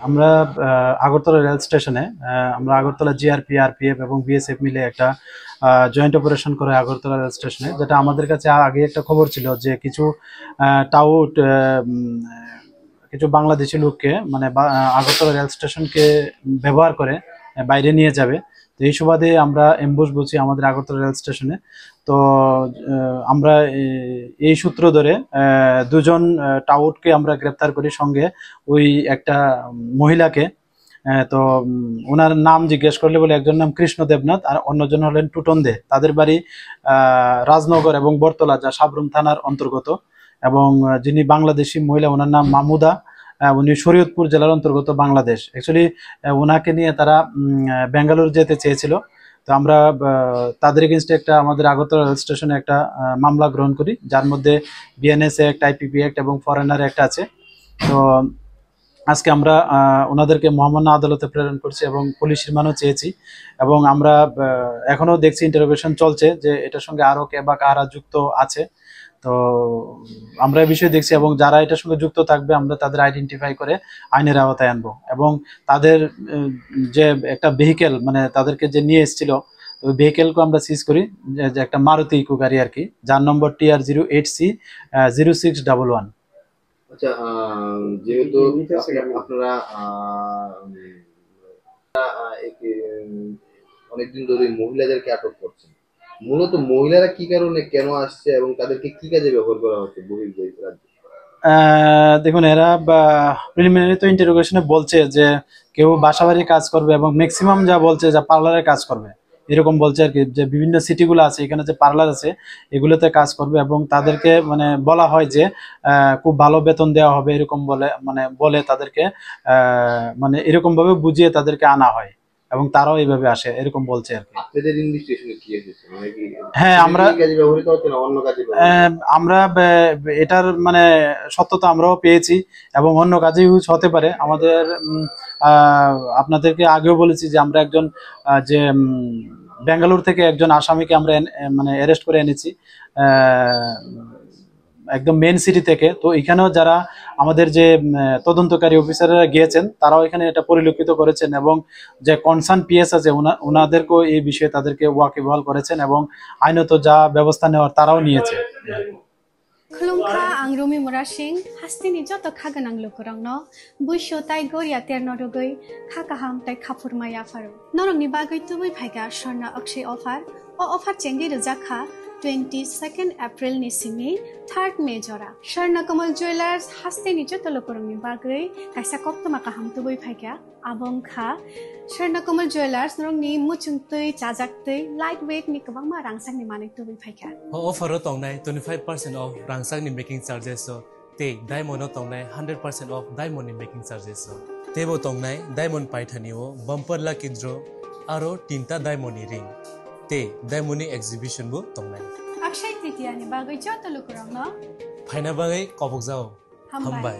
আমরা আগরতলা রেল স্টেশনে আমরা আগরতলা জিআরপি আরপিএফ এবং বিএসএফ মিলে একটা জয়েন্ট অপারেশন করে আগরতলা রেল স্টেশনে, যেটা আমাদের কাছে আগে একটা খবর ছিল যে কিছু টাউট কিছু বাংলাদেশি লোককে মানে আগরতলা রেল স্টেশনকে ব্যবহার করে বাইরে নিয়ে যাবে। তো এই সুবাদে আমরা এমবুশ বলছি আমাদের আগরতলা রেল স্টেশনে। তো আমরা এই সূত্র ধরে দুজন টাউটকে আমরা গ্রেপ্তার করি, সঙ্গে ওই একটা মহিলাকে। তো ওনার নাম জিজ্ঞেস করলে বলে একজন নাম কৃষ্ণ দেবনাথ আর অন্যজন হলেন টুটন দে। তাদের বাড়ি রাজনগর এবং বরতলা, যা সাবরুম থানার অন্তর্গত। এবং যিনি বাংলাদেশি মহিলা ওনার নাম মাহমুদা, উনি শরীয়তপুর জেলার অন্তর্গত, বাংলাদেশ। অ্যাকচুয়ালি ওনাকে নিয়ে তারা বেঙ্গালুরু যেতে চেয়েছিল। তো আমরা তাদের এগেনস্টে একটা আমাদের আগরতলা রেল স্টেশনে একটা মামলা গ্রহণ করি, যার মধ্যে বিএনএস অ্যাক্ট, আইপিপি অ্যাক্ট এবং ফরেনার অ্যাক্ট আছে। তো আজকে আমরা ওনাদেরকে মহামান্য আদালতে প্রেরণ করছি এবং পুলিশ রিমান্ডও চেয়েছি। এবং আমরা এখনো দেখছি, ইন্টারোগেশন চলছে যে এটার সঙ্গে আরও কে বা কারা যুক্ত আছে। তো আমরা এই বিষয়ে দেখছি এবং যারা এটার সঙ্গে যুক্ত থাকবে আমরা তাদের আইডেন্টিফাই করে আইনের আওতায় আনবো। এবং তাদের যে একটা ভেহিকেল, মানে তাদেরকে যে নিয়ে এসেছিল, ওই ভেহিকেলকে আমরা সিজ করি, যে একটা মারুতি ইকো গাড়ি আর কি, যার নম্বর TR08C0611। আচ্ছা, যেহেতু আপনারা অনেকদিন ধরে মহিলাদেরকে আটক করছেন, মূলত মহিলারা কি কারণে কেন আসছে এবং তাদেরকে কি কাজে ব্যবহার করা হচ্ছে বহির্দেশ রাজ্যে? দেখুন, এরা প্রিলিমিনারি তো ইন্টারোগেশনে বলছে যে কেউ বাসাবাড়ির কাজ করবে এবং ম্যাক্সিমাম যা বলছে যা পার্লারের কাজ করবে, এরকম বলছে আর কি। যে বিভিন্ন সিটিগুলো আছে এখানে যে পার্লার আছে এগুলোতে কাজ করবে এবং তাদেরকে মানে বলা হয় যে খুব ভালো বেতন দেওয়া হবে, এরকম বলে তাদেরকে মানে এরকম ভাবে বুঝিয়ে তাদেরকে আনা হয় এবং তারাও এইভাবে আসে, এরকম বলছে আর কি। আপনাদের ইনভেস্টিগেশনে কি এসেছে, মানে কি হ্যাঁ, আমরা কাজে ব্যবহৃত হচ্ছে না অন্য কাজে আমরা এটার মানে সত্যতা আমরাও পেয়েছি এবং অন্য কাজে ইউজ হতে পারে। আমাদের আপনাদেরকে আগেও বলেছি যে আমরা একজন যে বেঙ্গালুরু থেকে একজন আসামিকে আমরা মানে অ্যারেস্ট করে এনেছি একদম মেন সিটি থেকে। তো এখানেও যারা আমাদের যে তদন্তকারী অফিসাররা গিয়েছেন তারাও এখানে এটা পরিলক্ষিত করেছেন এবং যে কনসার্ন পিএস আছে ওনাদেরকেও এই বিষয়ে তাদেরকে ওয়াকিবহাল করেছেন এবং আইনত যা ব্যবস্থা নেওয়ার তারাও নিয়েছে। खुलुमखा आं रुमि मुरा सिंह हास्तिनि जत खागोनां लोगोरांनो बुइसो ताइ गोरिया तेरनो रुगै खाकाहाम ताइ खाफुरमाया फारो नरंनि बागै तुबै फाइगा स्वर्णा अक्षय अफार अफार चेंगि रजाखा 22 एप्रिल नि सिमि 3 मे जरा स्वर्णा कमल ज्वेलर्स हास्तिनि जत लोगोरांनि बागै काइसा कप्तमा काहाम तुबै फाइगा आबंखा स्वर्णा कमल ज्वेलर्स नरंनि मुचुंतै चाजाक्तै लाइट वेट नि गोबांमा रांसांनि माने तुबै फाइगा अफार तंनाय 25% ऑफ रांसांनि मेकिंग चार्जेस ते डायमंड तंनाय 100% ऑफ डायमंड नि मेकिंग चार्जेस तेबो तंनाय डायमंड पाइथानिओ बम्पर लाकी ड्र आरो तीनटा डायमंड नि रिंग ते डायमंड नि एग्जिबिशन बो तंनाय अक्षय तृतीया नि बागै जत लोगोरांनो फाइना बागै कबक जाओ हमबाय।